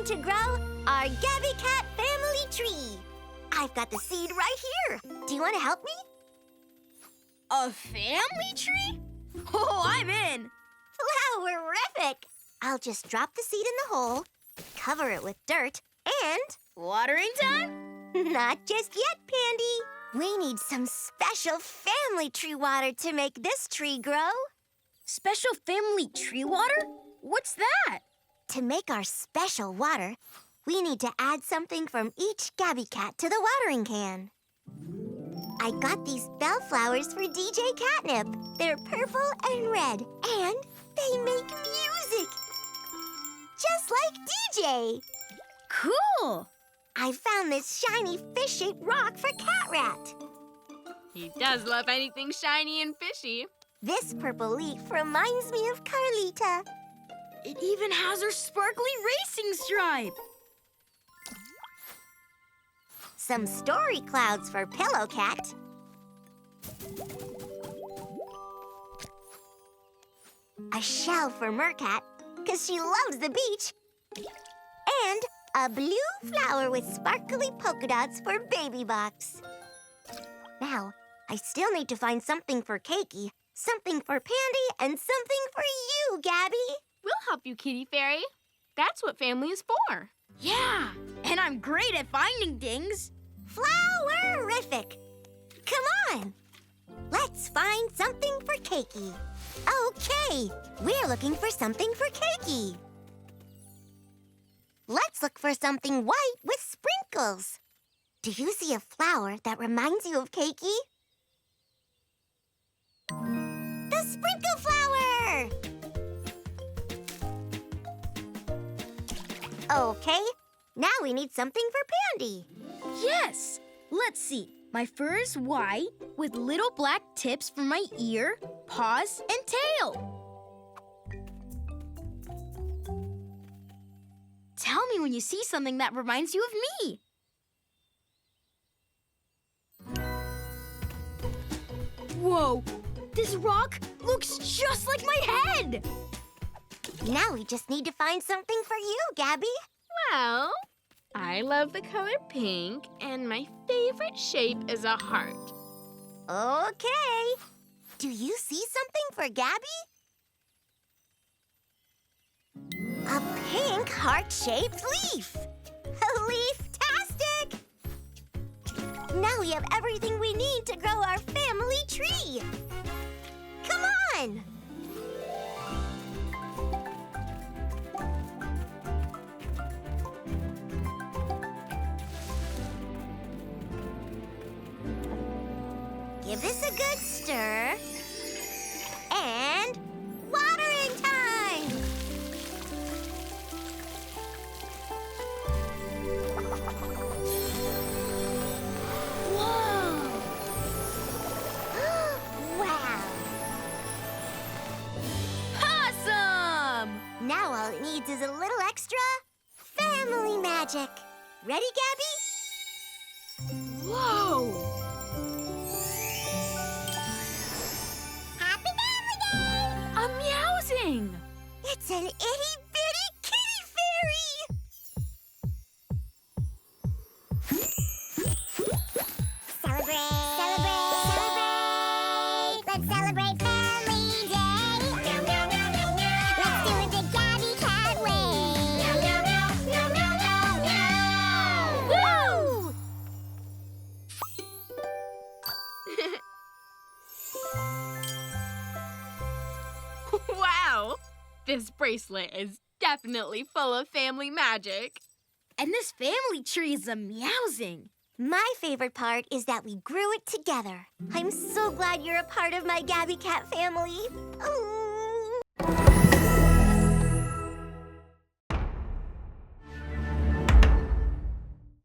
going to grow our Gabby Cat Family Tree. I've got the seed right here. Do you want to help me? A family tree? Oh, I'm in! Flowerific! I'll just drop the seed in the hole, cover it with dirt, and... Watering time? Not just yet, Pandy. We need some special family tree water to make this tree grow. Special family tree water? What's that? To make our special water, we need to add something from each Gabby Cat to the watering can. I got these bellflowers for DJ Catnip. They're purple and red, and they make music. Just like DJ. Cool! I found this shiny fish-shaped rock for Cat Rat. He does love anything shiny and fishy. This purple leaf reminds me of Carlita. It even has her sparkly racing stripe. Some story clouds for Pillow Cat. A shell for Mercat, because she loves the beach. And a blue flower with sparkly polka dots for Baby Box. Now, I still need to find something for Cakey, something for Pandy, and something for you, Gabby. We'll help you, Kitty Fairy. That's what family is for. Yeah, and I'm great at finding things. Flowerific! Come on! Let's find something for Cakey. Okay, we're looking for something for Cakey. Let's look for something white with sprinkles. Do you see a flower that reminds you of Cakey? The sprinkle flower! Okay, now we need something for Pandy. Yes! Let's see. My fur is white with little black tips for my ear, paws, and tail. Tell me when you see something that reminds you of me. Whoa! This rock looks just like my head! Now we just need to find something for you, Gabby. Well, I love the color pink, and my favorite shape is a heart. Okay. Do you see something for Gabby? A pink heart-shaped leaf. Leaf-tastic! Now we have everything we need to grow our family tree. Come on! Give this a good stir. And watering time! Whoa! Wow! Awesome! Now all it needs is a little extra family magic. Ready, Gabby? Whoa! Happy Family Day! A meowsing! It's an itty-bitty kitty fairy! Celebrate! Celebrate! Celebrate! Let's celebrate Family Day! Meow, meow, meow, meow, meow! Let's do it the Gabby Cat way! Meow, meow, meow, meow, meow, meow, meow! Woo! Wow! This bracelet is definitely full of family magic. And this family tree is a meowsing. My favorite part is that we grew it together. I'm so glad you're a part of my Gabby Cat family. Oh,